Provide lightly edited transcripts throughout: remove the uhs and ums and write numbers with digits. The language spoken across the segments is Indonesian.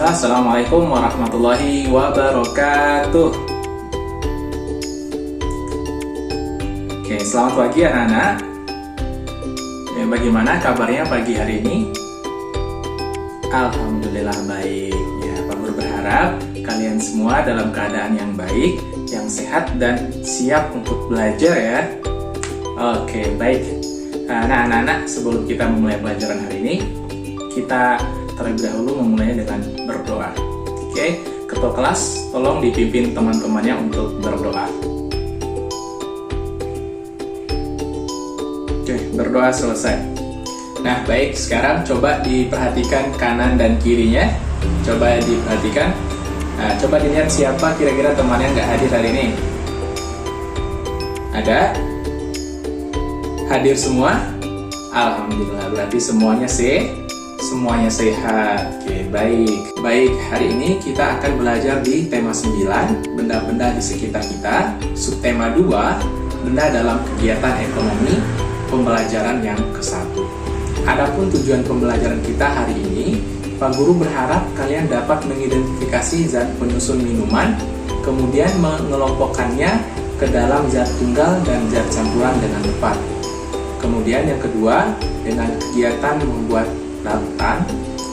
Assalamualaikum warahmatullahi wabarakatuh. Oke, selamat pagi anak-anak. Bagaimana kabarnya pagi hari ini? Alhamdulillah baik. Ya, Pak Guru berharap kalian semua dalam keadaan yang baik, yang sehat dan siap untuk belajar ya. Oke, baik. Nah, anak-anak, sebelum kita memulai pelajaran hari ini, kita terlebih dahulu memulainya dengan berdoa. Oke, ketua kelas tolong dipimpin teman-temannya untuk berdoa. Oke, berdoa selesai. Nah, baik, sekarang coba diperhatikan kanan dan kirinya. Coba diperhatikan. Nah, coba dilihat siapa kira-kira teman yang nggak hadir hari ini. Ada? Hadir semua? Alhamdulillah, berarti semuanya sehat. Oke, baik. Baik, hari ini kita akan belajar di tema 9, benda-benda di sekitar kita. Subtema 2, benda dalam kegiatan ekonomi, pembelajaran yang ke-1. Adapun tujuan pembelajaran kita hari ini, Pak Guru berharap kalian dapat mengidentifikasi zat penyusun minuman, kemudian mengelompokkannya ke dalam zat tunggal dan zat campuran dengan tepat. Kemudian yang kedua, dengan kegiatan membuat lautan,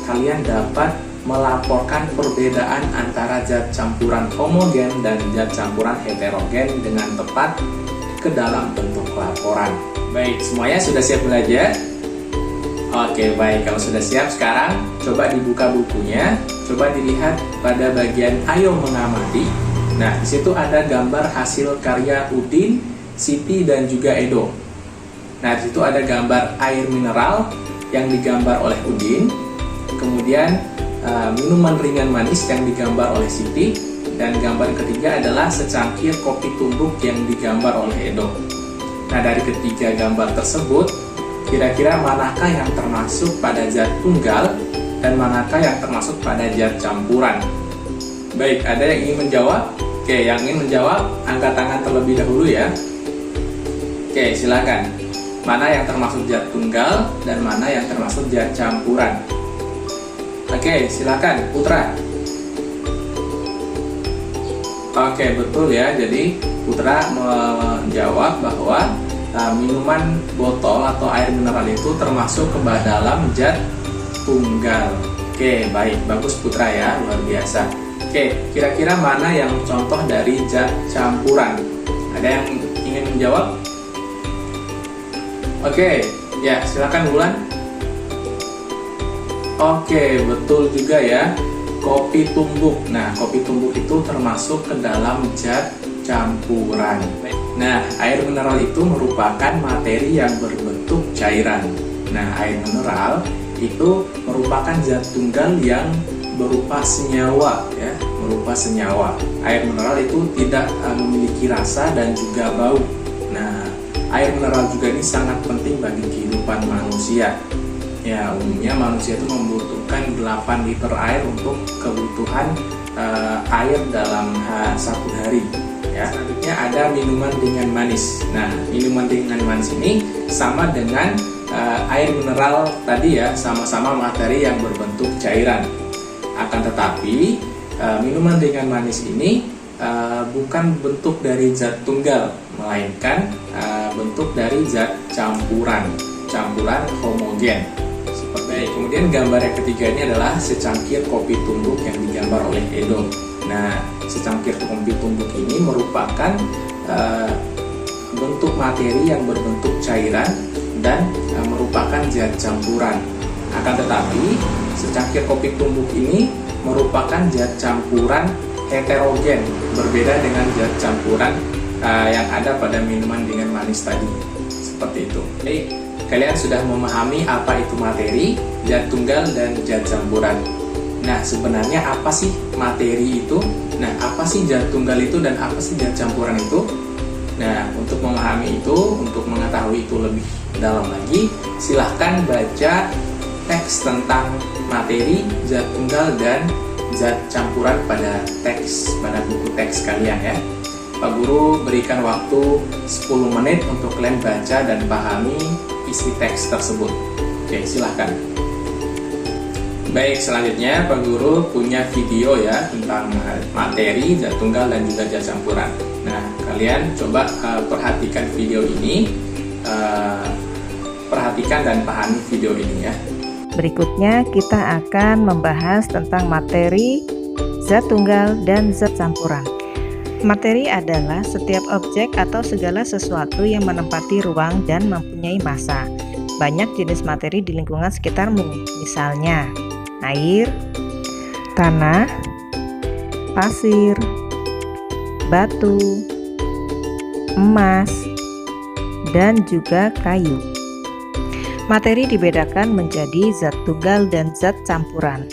kalian dapat melaporkan perbedaan antara zat campuran homogen dan zat campuran heterogen dengan tepat ke dalam bentuk laporan. Baik, semuanya sudah siap belajar? Oke, baik. Kalau sudah siap, sekarang coba dibuka bukunya, coba dilihat pada bagian ayo mengamati. Nah, di situ ada gambar hasil karya Udin, Siti, dan juga Edo. Nah, di situ ada gambar air mineral yang digambar oleh Udin, kemudian minuman ringan manis yang digambar oleh Siti, dan gambar ketiga adalah secangkir kopi tumbuk yang digambar oleh Edo. Nah, dari ketiga gambar tersebut, kira-kira manakah yang termasuk pada zat tunggal dan manakah yang termasuk pada zat campuran? Baik, ada yang ingin menjawab? Oke, yang ingin menjawab, angkat tangan terlebih dahulu ya. Oke, silakan. Mana yang termasuk zat tunggal dan mana yang termasuk zat campuran? Oke, silakan Putra. Oke, betul ya. Jadi Putra menjawab bahwa minuman botol atau air mineral itu termasuk ke dalam zat tunggal. Oke, baik, bagus Putra ya, luar biasa. Oke, kira-kira mana yang contoh dari zat campuran? Ada yang ingin menjawab? Oke, ya silakan Bulan. Oke, betul juga ya. Kopi tumbuk. Nah, kopi tumbuk itu termasuk ke dalam zat campuran. Nah, air mineral itu merupakan materi yang berbentuk cairan. Nah, air mineral itu merupakan zat tunggal yang berupa senyawa ya, berupa senyawa. Air mineral itu tidak memiliki rasa dan juga bau. Nah, air mineral juga ini sangat penting bagi kehidupan manusia. Ya, umumnya manusia itu membutuhkan 8 liter air untuk kebutuhan air dalam satu hari. Ya, selanjutnya ada minuman ringan manis. Nah, minuman ringan manis ini sama dengan air mineral tadi ya, sama-sama materi yang berbentuk cairan. Akan tetapi, minuman ringan manis ini bukan bentuk dari zat tunggal, melainkan bentuk dari zat campuran homogen. Seperti kemudian gambar yang ketiga ini adalah secangkir kopi tumbuk yang digambar oleh Edo. Nah, secangkir kopi tumbuk ini merupakan bentuk materi yang berbentuk cairan dan merupakan zat campuran. Akan tetapi, secangkir kopi tumbuk ini merupakan zat campuran heterogen, berbeda dengan zat campuran yang ada pada minuman dengan manis tadi. Seperti itu. Oke, kalian sudah memahami apa itu materi, zat tunggal, dan zat campuran. Nah, sebenarnya apa sih materi itu? Nah, apa sih zat tunggal itu dan apa sih zat campuran itu? Nah, untuk memahami itu, untuk mengetahui itu lebih dalam lagi, silahkan baca teks tentang materi, zat tunggal, dan zat campuran pada buku teks kalian ya. Pak Guru berikan waktu 10 menit untuk kalian baca dan pahami isi teks tersebut. Oke, silahkan. Baik, selanjutnya Pak Guru punya video ya tentang materi, zat tunggal, dan juga zat campuran. Nah, kalian coba perhatikan video ini, perhatikan dan pahami video ini ya. Berikutnya kita akan membahas tentang materi, zat tunggal, dan zat campuran. Materi adalah setiap objek atau segala sesuatu yang menempati ruang dan mempunyai massa. Banyak jenis materi di lingkungan sekitarmu, misalnya air, tanah, pasir, batu, emas, dan juga kayu. Materi dibedakan menjadi zat tunggal dan zat campuran.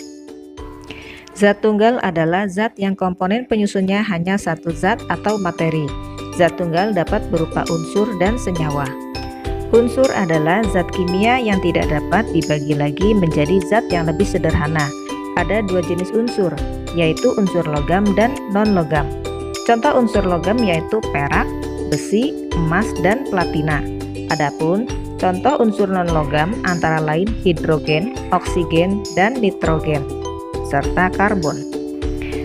Zat tunggal adalah zat yang komponen penyusunnya hanya satu zat atau materi. Zat tunggal dapat berupa unsur dan senyawa. Unsur adalah zat kimia yang tidak dapat dibagi lagi menjadi zat yang lebih sederhana. Ada dua jenis unsur, yaitu unsur logam dan non-logam. Contoh unsur logam yaitu perak, besi, emas, dan platina. Adapun contoh unsur non-logam antara lain hidrogen, oksigen, dan nitrogen, serta karbon.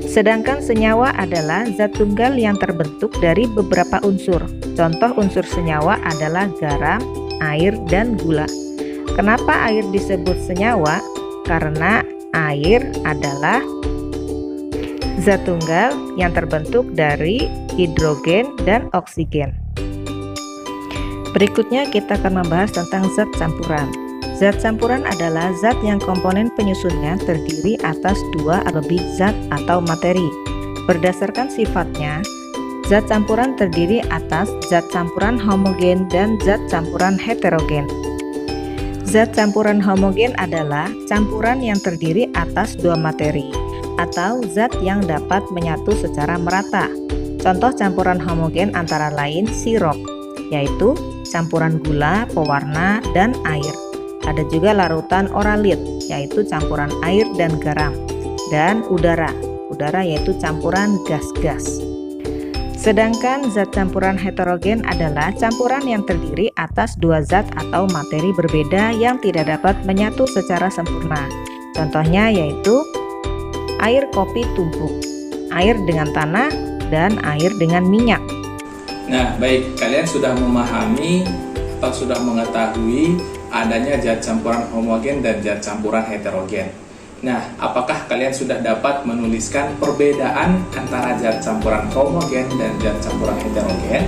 Sedangkan senyawa adalah zat tunggal yang terbentuk dari beberapa unsur. Contoh unsur senyawa adalah garam, air, dan gula. Kenapa air disebut senyawa? Karena air adalah zat tunggal yang terbentuk dari hidrogen dan oksigen. Berikutnya kita akan membahas tentang zat campuran. Zat campuran adalah zat yang komponen penyusunnya terdiri atas dua atau lebih zat atau materi. Berdasarkan sifatnya, zat campuran terdiri atas zat campuran homogen dan zat campuran heterogen. Zat campuran homogen adalah campuran yang terdiri atas dua materi atau zat yang dapat menyatu secara merata. Contoh campuran homogen antara lain sirup, yaitu campuran gula, pewarna, dan air. Ada juga larutan oralit, yaitu campuran air dan garam, dan udara yaitu campuran gas-gas. Sedangkan zat campuran heterogen adalah campuran yang terdiri atas dua zat atau materi berbeda yang tidak dapat menyatu secara sempurna. Contohnya yaitu air kopi tumbuk, air dengan tanah, dan air dengan minyak. Nah, baik, kalian sudah memahami atau sudah mengetahui adanya zat campuran homogen dan zat campuran heterogen. Nah, apakah kalian sudah dapat menuliskan perbedaan antara zat campuran homogen dan zat campuran heterogen?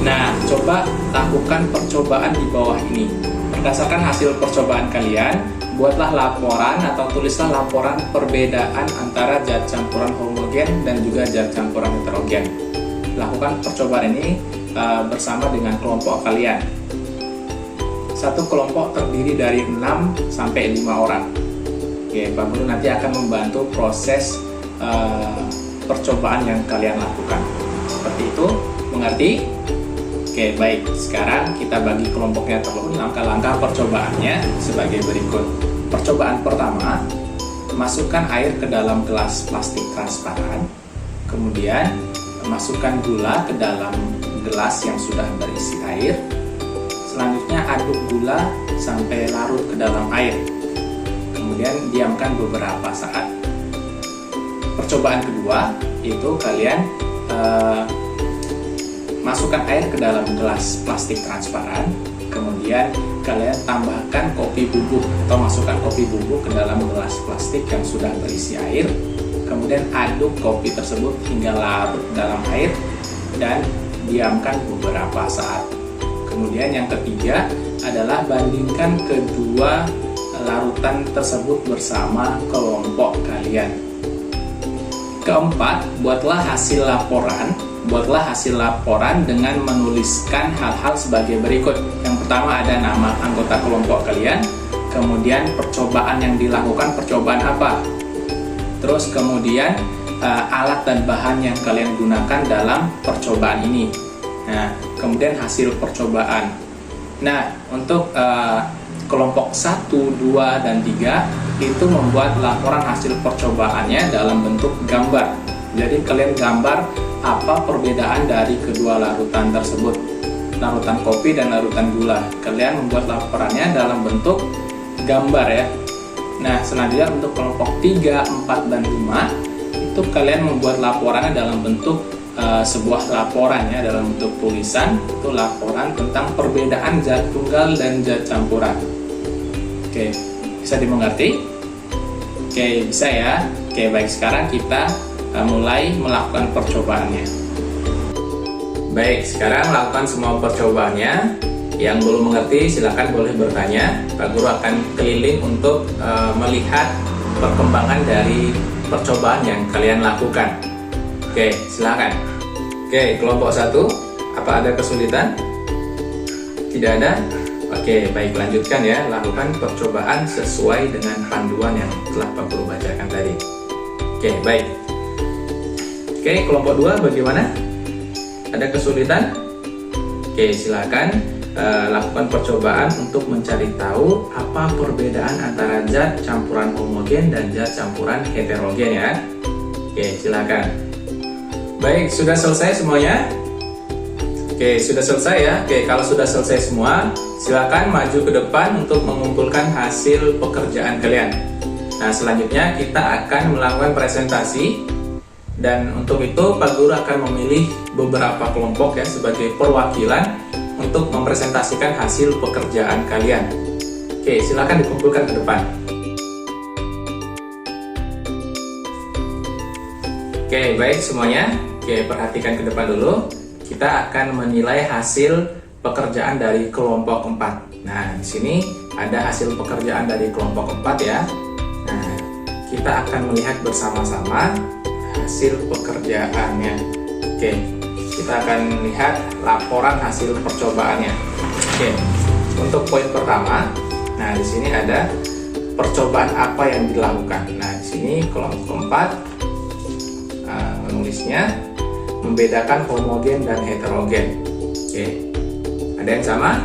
Nah, coba lakukan percobaan di bawah ini. Berdasarkan hasil percobaan kalian, buatlah laporan atau tulislah laporan perbedaan antara zat campuran homogen dan juga zat campuran heterogen. Lakukan percobaan ini bersama dengan kelompok kalian. Satu kelompok terdiri dari 6 sampai 5 orang. Oke, Pak Guru nanti akan membantu proses percobaan yang kalian lakukan. Seperti itu, mengerti? Oke, baik. Sekarang kita bagi kelompoknya terlebih. Langkah-langkah percobaannya sebagai berikut. Percobaan pertama, masukkan air ke dalam gelas plastik transparan. Kemudian, masukkan gula ke dalam gelas yang sudah berisi air. Selanjutnya aduk gula sampai larut ke dalam air. Kemudian diamkan beberapa saat. Percobaan kedua itu kalian masukkan air ke dalam gelas plastik transparan. Kemudian kalian tambahkan kopi bubuk atau masukkan kopi bubuk ke dalam gelas plastik yang sudah berisi air. Kemudian aduk kopi tersebut hingga larut dalam air dan diamkan beberapa saat. Kemudian yang ketiga adalah bandingkan kedua larutan tersebut bersama kelompok kalian. Keempat, buatlah hasil laporan dengan menuliskan hal-hal sebagai berikut. Yang pertama ada nama anggota kelompok kalian, kemudian percobaan yang dilakukan, percobaan apa, terus kemudian alat dan bahan yang kalian gunakan dalam percobaan ini. Nah, kemudian hasil percobaan. Nah, untuk kelompok 1, 2, dan 3 itu membuat laporan hasil percobaannya dalam bentuk gambar. Jadi kalian gambar apa perbedaan dari kedua larutan tersebut, larutan kopi dan larutan gula. Kalian membuat laporannya dalam bentuk gambar ya. Nah, selanjutnya untuk kelompok 3, 4, dan 5 itu kalian membuat laporannya dalam bentuk sebuah laporan ya, dalam bentuk tulisan. Itu laporan tentang perbedaan zat tunggal dan zat campuran. Oke, bisa dimengerti? Oke, bisa ya. Oke, baik, sekarang kita mulai melakukan percobaannya. Baik, sekarang lakukan semua percobaannya. Yang belum mengerti silakan boleh bertanya. Pak Guru akan keliling untuk melihat perkembangan dari percobaan yang kalian lakukan. Oke, silakan. Oke, kelompok 1, apa ada kesulitan? Tidak ada? Oke, baik, lanjutkan ya. Lakukan percobaan sesuai dengan panduan yang telah Pak Guru bacakan tadi. Oke, baik. Oke, kelompok 2 bagaimana? Ada kesulitan? Oke, silakan lakukan percobaan untuk mencari tahu apa perbedaan antara zat campuran homogen dan zat campuran heterogen ya. Oke, silakan. Baik, sudah selesai semuanya? Oke, sudah selesai ya. Oke, kalau sudah selesai semua, silakan maju ke depan untuk mengumpulkan hasil pekerjaan kalian. Nah, selanjutnya kita akan melakukan presentasi. Dan untuk itu Pak Guru akan memilih beberapa kelompok ya sebagai perwakilan untuk mempresentasikan hasil pekerjaan kalian. Oke, silakan dikumpulkan ke depan. Oke, baik semuanya. Oke, perhatikan ke depan dulu. Kita akan menilai hasil pekerjaan dari kelompok 4. Nah, di sini ada hasil pekerjaan dari kelompok 4 ya. Nah, kita akan melihat bersama-sama hasil pekerjaannya. Oke, kita akan lihat laporan hasil percobaannya. Oke, untuk poin pertama, nah di sini ada percobaan apa yang dilakukan. Nah, di sini kelompok 4 menulisnya membedakan homogen dan heterogen. Oke, ada yang sama?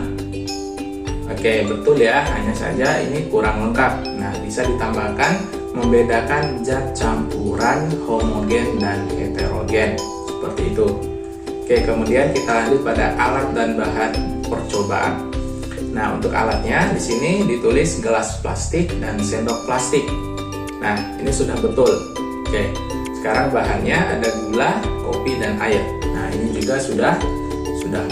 Oke, betul ya. Hanya saja ini kurang lengkap. Nah, bisa ditambahkan membedakan zat campuran homogen dan heterogen seperti itu. Oke, kemudian kita lanjut pada alat dan bahan percobaan. Nah, untuk alatnya di sini ditulis gelas plastik dan sendok plastik. Nah, ini sudah betul. Oke, sekarang bahannya ada gula, kopi, dan air. Nah, ini juga sudah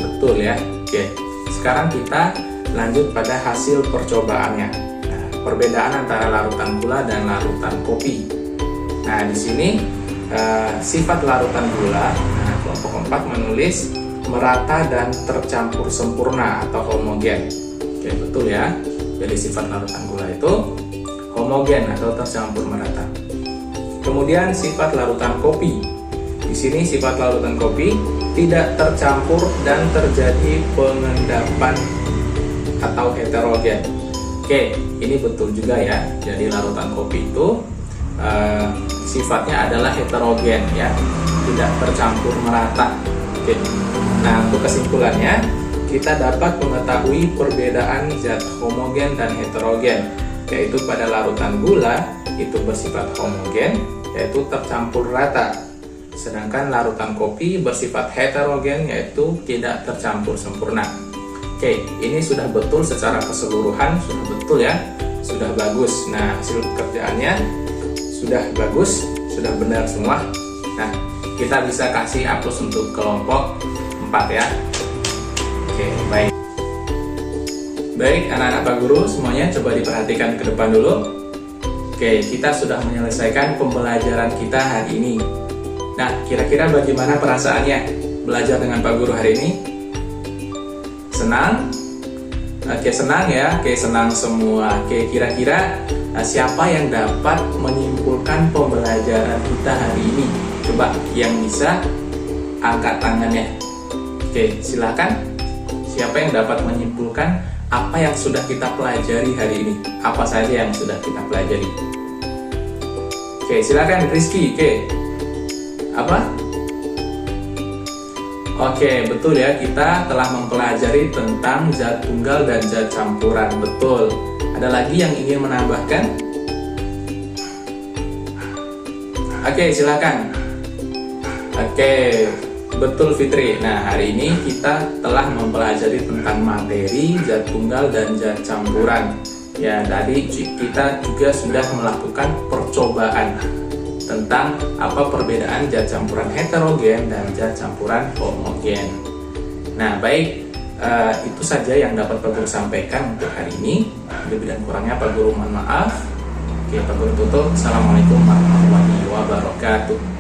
betul ya. Oke, sekarang kita lanjut pada hasil percobaannya. Nah, perbedaan antara larutan gula dan larutan kopi. Nah, di sini sifat larutan gula. Nah, kelompok 4 menulis merata dan tercampur sempurna atau homogen. Oke, betul ya. Jadi sifat larutan gula itu homogen atau tercampur merata. Kemudian sifat larutan kopi. Di sini sifat larutan kopi tidak tercampur dan terjadi pengendapan atau heterogen. Oke, ini betul juga ya. Jadi larutan kopi itu sifatnya adalah heterogen ya, tidak tercampur merata. Oke. Nah, untuk kesimpulannya kita dapat mengetahui perbedaan zat homogen dan heterogen, yaitu pada larutan gula itu bersifat homogen, yaitu tercampur rata. Sedangkan larutan kopi bersifat heterogen, yaitu tidak tercampur sempurna. Oke, ini sudah betul secara keseluruhan, sudah betul ya, sudah bagus. Nah, hasil pekerjaannya sudah bagus, sudah benar semua. Nah, kita bisa kasih hapus untuk kelompok 4 ya. Oke, baik. Baik, anak-anak Pak Guru semuanya coba diperhatikan ke depan dulu. Oke, kita sudah menyelesaikan pembelajaran kita hari ini. Nah, kira-kira bagaimana perasaannya belajar dengan Pak Guru hari ini? Senang? Oke, senang ya. Oke, senang semua. Oke, kira-kira siapa yang dapat menyimpulkan pembelajaran kita hari ini? Coba yang bisa angkat tangannya. Oke, silakan. Siapa yang dapat menyimpulkan apa yang sudah kita pelajari hari ini? Apa saja yang sudah kita pelajari? Oke, silakan Rizky. Oke. Apa? Oke, betul ya, kita telah mempelajari tentang zat tunggal dan zat campuran. Betul. Ada lagi yang ingin menambahkan? Oke, silakan. Oke, betul Fitri. Nah, hari ini kita telah mempelajari tentang materi zat tunggal dan zat campuran. Ya, tadi kita juga sudah melakukan percobaan tentang apa perbedaan zat campuran heterogen dan zat campuran homogen. Nah, baik, itu saja yang dapat Pak Guru sampaikan untuk hari ini. Lebih dan kurangnya Pak Guru mohon maaf. Oke, Pak Guru tutup. Assalamualaikum warahmatullahi wabarakatuh.